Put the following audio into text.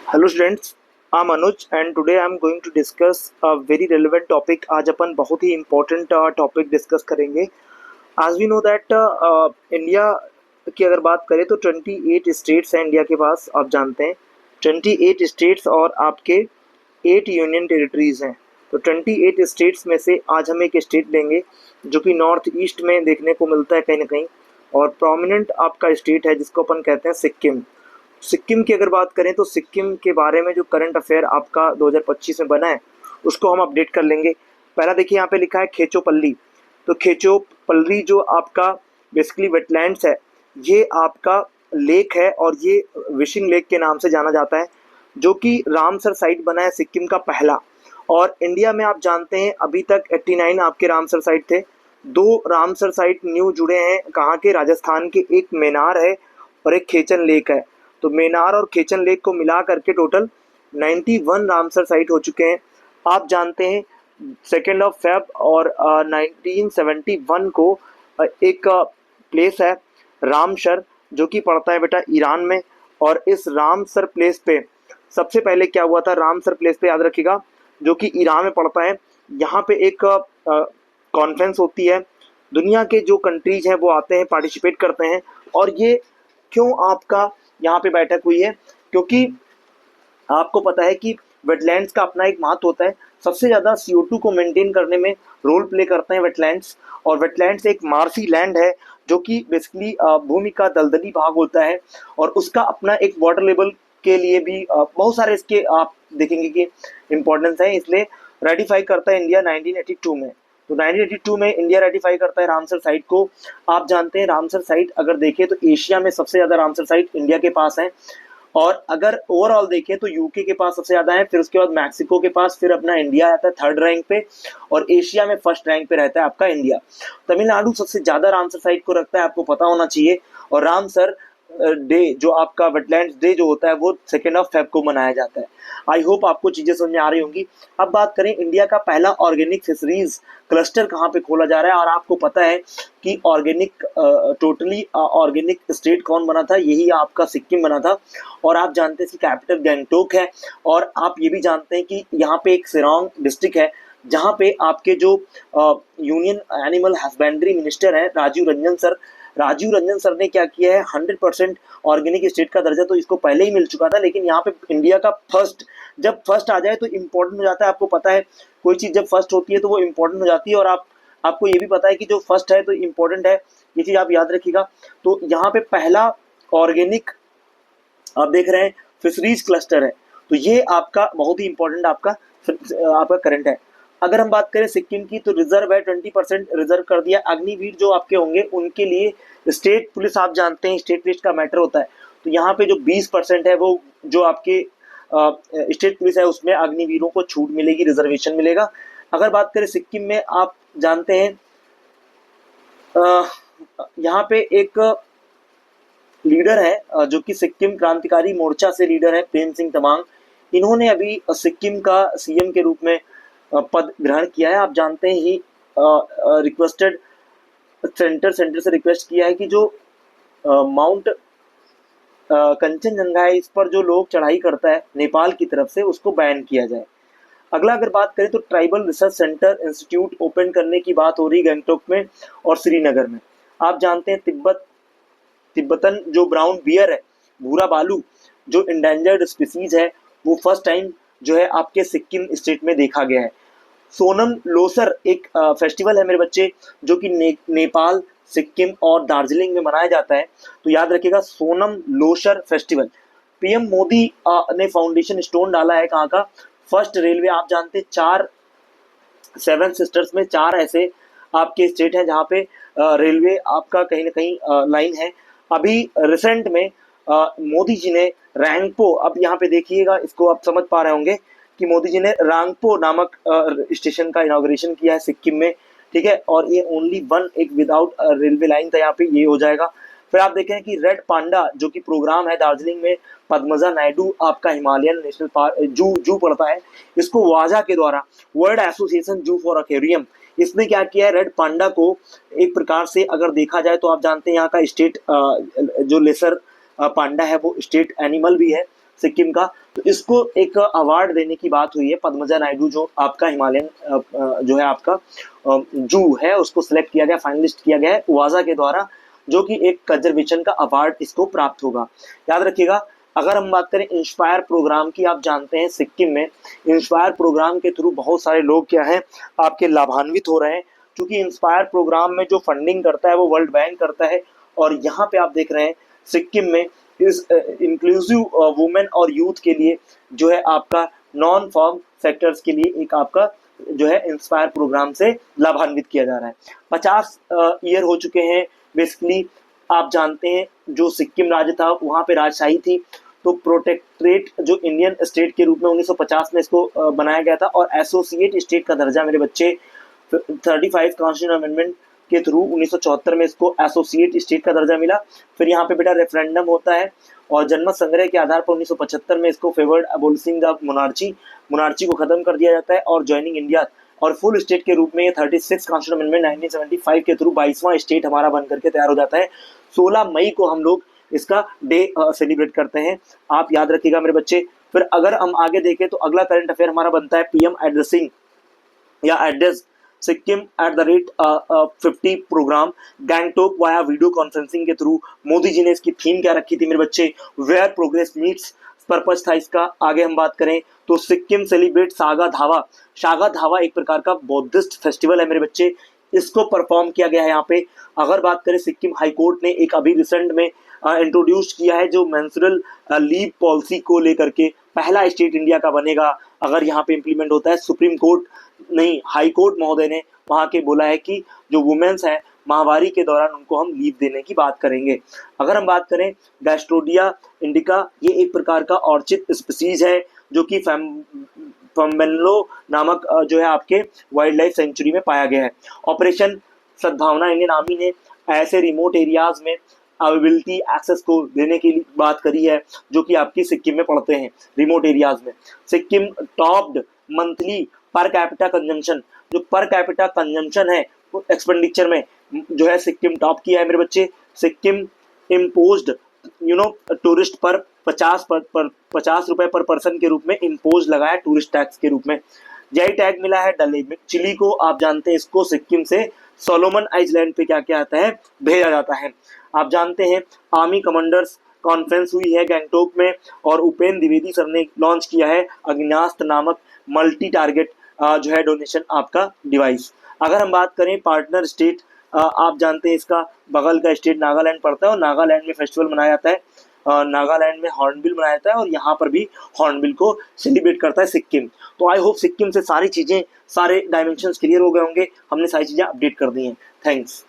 Hello students, I am Anuj and today I am going to discuss a very relevant topic. आज अपन बहुत ही important topic discuss करेंगे। As we know that India की अगर बात करें तो 28 स्टेट्स हैं इंडिया के पास, आप जानते हैं। 28 स्टेट्स और आपके 8 यूनियन टेरिटरीज हैं। तो 28 स्टेट्स में से आज हम एक स्टेट लेंगे जो कि नॉर्थ ईस्ट में देखने को मिलता है कहीं ना कहीं, और प्रोमिनेंट आपका स्टेट है जिसको अपन कहते हैं सिक्किम। सिक्किम की अगर बात करें तो सिक्किम के बारे में जो करंट अफेयर आपका 2025 में बना है उसको हम अपडेट कर लेंगे। पहला देखिए, यहाँ पे लिखा है खेचोपल्ली। तो खेचोपल्ली जो आपका बेसिकली वेटलैंड्स है, ये आपका लेक है और ये विशिंग लेक के नाम से जाना जाता है, जो कि रामसर साइट बना है सिक्किम का पहला। और इंडिया में आप जानते हैं अभी तक 89 आपके रामसर साइट थे। 2 रामसर साइट न्यू जुड़े हैं, कहाँ के? राजस्थान के। एक मेनार है और एक खेचन लेक है। तो मेनार और खेचन लेक को मिला करके टोटल 91 रामसर साइट हो चुके हैं। आप जानते हैं 2 फेब और 1971 को एक प्लेस है रामसर, जो कि पड़ता है बेटा ईरान में। और इस रामसर प्लेस पे सबसे पहले क्या हुआ था? रामसर प्लेस पे याद रखिएगा, जो कि ईरान में पड़ता है। यहाँ पे एक कॉन्फ्रेंस होती है, दुनिया के जो कंट्रीज हैं वो आते हैं, पार्टिसिपेट करते हैं। और ये क्यों आपका यहाँ पे बैठक हुई है? क्योंकि आपको पता है कि वेटलैंड्स का अपना एक महत्व होता है। सबसे ज़्यादा CO2 को मेंटेन करने में रोल प्ले करते हैं वेटलैंड्स। और वेटलैंड्स एक मार्सी लैंड है जो कि बेसिकली भूमि का दलदली भाग होता है, और उसका अपना एक वाटर लेवल के लिए भी बहुत सारे इसके आप देखेंगे कि इम्पोर्टेंस है। इसलिए रेटिफाई करता है इंडिया 1982 में। तो 1982 में इंडिया रेटिफाई करता है रामसर साइट को। आप जानते हैं रामसर साइट अगर देखें तो एशिया में सबसे ज़्यादा रामसर साइट इंडिया के पास है। और अगर ओवरऑल देखें तो यूके के पास सबसे ज्यादा है, फिर उसके बाद मैक्सिको के पास, फिर अपना इंडिया आता है 3rd रैंक पे, और एशिया में 1st रैंक पे रहता है आपका इंडिया। तमिलनाडु सबसे ज्यादा रामसर साइट को रखता है, आपको पता होना चाहिए। और रामसर डे जो आपका वेटलैंड्स डे जो होता है वो 2 फेब को मनाया जाता है। आई होप आपको चीजें समझ में आ रही होंगी। अब बात करें इंडिया का पहला ऑर्गेनिक फिशरीज क्लस्टर कहाँ पे खोला जा रहा है, और आपको पता है कि ऑर्गेनिक टोटली ऑर्गेनिक स्टेट कौन बना था? यही आपका सिक्किम बना था। और आप जानते हैं इसकी कैपिटल गैंगटोक है। और आप ये भी जानते हैं कि यहाँ पे एक सिरोंग डिस्ट्रिक्ट है, जहाँ पे आपके जो यूनियन एनिमल हस्बेंड्री मिनिस्टर हैं राजीव रंजन सर ने क्या किया है, 100% ऑर्गेनिक स्टेट का दर्जा तो इसको पहले ही मिल चुका था, लेकिन यहाँ पे इंडिया का जब फर्स्ट आ जाए तो इम्पोर्टेंट हो जाता है। आपको पता है कोई चीज़ जब फर्स्ट होती है तो वो इम्पोर्टेंट हो जाती है। और आपको ये भी पता है कि जो फर्स्ट है तो इम्पोर्टेंट है, ये चीज़ आप याद रखिएगा। तो यहाँ पे पहला ऑर्गेनिक आप देख रहे हैं फिशरीज क्लस्टर है। तो ये आपका बहुत ही इंपॉर्टेंट आपका करंट है। अगर हम बात करें सिक्किम की तो रिजर्व है, 20% रिजर्व कर दिया। अग्निवीर जो आपके होंगे उनके लिए स्टेट पुलिस, आप जानते हैं स्टेट लिस्ट का मैटर होता है। तो यहाँ पे जो 20% है वो जो आपके स्टेट पुलिस है उसमें अग्निवीरों को छूट मिलेगी, रिजर्वेशन मिलेगा। अगर बात करें सिक्किम में, आप जानते हैं यहाँ पे एक लीडर है जो कि सिक्किम क्रांतिकारी मोर्चा से लीडर है, प्रेम सिंह तमांग। इन्होंने अभी सिक्किम का CM के रूप में पद ग्रहण किया है। आप जानते हैं ही रिक्वेस्टेड सेंटर से रिक्वेस्ट किया है कि जो माउंट कंचनजंगा है, इस पर जो लोग चढ़ाई करता है नेपाल की तरफ से, उसको बैन किया जाए। अगला अगर बात करें तो tribal research centre institute open करने की बात हो रही गंगटोक में और श्रीनगर में। आप जानते हैं तिब्बतन जो ब्राउन बियर है, भूरा बालू, जो इंडेंजर्ड स्पीसीज है, वो फर्स्ट टाइम जो है आपके सिक्किम स्टेट में देखा गया है। सोनम लोसर एक फेस्टिवल है मेरे बच्चे, जो कि नेपाल, सिक्किम और दार्जिलिंग में मनाया जाता है। तो याद रखिएगा सोनम लोसर फेस्टिवल। PM मोदी ने फाउंडेशन स्टोन डाला है कहाँ का? First railway. आप जानते हैं 7 सिस्टर्स में 4 ऐसे आपके स्टेट हैं जहाँ पे रेलवे आपका कहीं ना कहीं लाइन है। अभी रिसेंट में मोदी जी ने रैंगपो, अब यहाँ पे देखिएगा, इसको आप समझ पा रहे होंगे कि मोदी जी ने रैंगपो नामक स्टेशन का इनॉग्रेशन किया है सिक्किम में, ठीक है। और ये ओनली 1 एक विदाउट रेलवे लाइन था, यहाँ पे ये हो जाएगा। फिर आप देखें कि रेड पांडा जो कि प्रोग्राम है दार्जिलिंग में, पद्मजा नायडू आपका हिमालयन नेशनल पार्क जू पड़ता है, इसको वाजा के द्वारा, वर्ल्ड एसोसिएशन जू फॉर एक्वेरियम, इसने क्या किया है, रेड पांडा को एक प्रकार से अगर देखा जाए तो आप जानते हैं यहाँ का स्टेट जो लेसर पांडा है वो स्टेट एनिमल भी है। सिक्किम का, तो इसको एक अवार्ड देने की बात हुई है। पद्मजा नायडू जो आपका हिमालयन जो है आपका जू है उसको सिलेक्ट किया गया, फाइनलिस्ट किया गया है वाजा के द्वारा, जो कि एक कंजर्वेशन का अवार्ड इसको प्राप्त होगा। याद रखिएगा। अगर हम बात करें इंस्पायर प्रोग्राम की, आप जानते हैं सिक्किम में इंस्पायर प्रोग्राम के थ्रू बहुत सारे लोग क्या है आपके लाभान्वित हो रहे हैं, क्योंकि इंस्पायर प्रोग्राम में जो फंडिंग करता है वो वर्ल्ड बैंक करता है। और यहाँ पे आप देख रहे हैं सिक्किम में इस इंक्लूसिव वुमेन और यूथ के लिए जो है आपका नॉन फॉर्म सेक्टर्स के लिए एक आपका जो है इंस्पायर प्रोग्राम से लाभान्वित किया जा रहा है। 50 ईयर हो चुके हैं बेसिकली। आप जानते हैं जो सिक्किम राज्य था वहाँ पे राजशाही थी, तो प्रोटेक्टरेट जो इंडियन स्टेट के रूप में 1950 में इसको बनाया गया था, और एसोसिएट स्टेट का दर्जा मेरे बच्चे 35 कॉन्स्टिट्यूशन अमेंडमेंट के थ्रू 1974 में इसको एसोसिएट स्टेट का दर्जा मिला। फिर यहाँ पे बेटा रेफरेंडम होता है और जनमत संग्रह के आधार पर 1975 में इसको फेवर्ड अबोलिशिंग द मोनार्ची को खत्म कर दिया जाता है और ज्वाइनिंग इंडिया और फुल स्टेट के रूप में ये 36 कॉन्स्टिट्यूशन अमेंडमेंट 1975 के थ्रू 22वां स्टेट हमारा बन करके तैयार हो जाता है। 16 मई को हम लोग इसका डे सेलिब्रेट करते हैं, आप याद रखिएगा मेरे बच्चे। फिर अगर हम आगे देखें तो अगला करंट अफेयर हमारा बनता है पीएम एड्रेसिंग या address Sikkim at the rate 50 program Gangtok via video conferencing के थ्रू। मोदी जी ने इसकी थीम क्या रखी थी मेरे बच्चे, वेयर प्रोग्रेस मीट्स पर्पज था इसका। आगे हम बात करें तो सिक्किम सेलिब्रेट सागा धावा। सागा धावा एक प्रकार का बौद्धिस्ट फेस्टिवल है मेरे बच्चे, इसको परफॉर्म किया गया है यहाँ पे। अगर बात करें सिक्किम हाई कोर्ट ने एक अभी रिसेंट में इंट्रोड्यूस किया है जो मेंस्ट्रुअल लीव पॉलिसी को लेकर के, पहला स्टेट इंडिया का बनेगा अगर यहाँ पे इम्प्लीमेंट होता है। सुप्रीम कोर्ट नहीं, हाई कोर्ट महोदय ने वहाँ के बोला है कि जो वुमेन्स हैं माहवारी के दौरान उनको हम लीव देने की बात करेंगे। अगर हम बात करें गैस्ट्रोडिया इंडिका, ये एक प्रकार का ऑर्चिड स्पीसीज है जो कि फम्बेनलो नामक जो है आपके वाइल्ड लाइफ सेंचुरी में पाया गया है। ऑपरेशन सद्भावना इंडियन आर्मी ने ऐसे रिमोट एरियाज में अवेलेबिलिटी एक्सेस को देने की बात करी है जो कि आपकी सिक्किम में पड़ते हैं रिमोट एरियाज में। Sikkim topped monthly per capita consumption, जो पर कैपिटा कंजम्पशन है एक्सपेंडिचर में जो है सिक्किम टॉप किया है मेरे बच्चे। सिक्किम इम्पोज्ड टूरिस्ट पर 50 रुपए पर पर्सन के रूप में इम्पोज लगाया टूरिस्ट टैक्स के रूप में। जय टैग मिला है डले में चिली को, आप जानते हैं इसको सिक्किम से सोलोमन आइलैंड पे क्या क्या आता है भेजा जाता है। आप जानते हैं आर्मी कमांडर्स कॉन्फ्रेंस हुई है गैंगटोक में और उपेंद्र द्विवेदी सर ने लॉन्च किया है अग्न्यास्त्र नामक मल्टी टारगेट जो है डोनेशन आपका डिवाइस। अगर हम बात करें पार्टनर स्टेट, आप जानते हैं इसका बगल का स्टेट नागालैंड पड़ता है और नागालैंड में फेस्टिवल मनाया जाता है। नागालैंड में हॉर्नबिल मनाया जाता है और यहाँ पर भी हॉर्नबिल को सेलिब्रेट करता है सिक्किम। तो आई होप सिक्किम से सारी चीज़ें सारे डायमेंशंस क्लियर हो गए होंगे, हमने सारी चीज़ें अपडेट कर दी हैं। थैंक्स।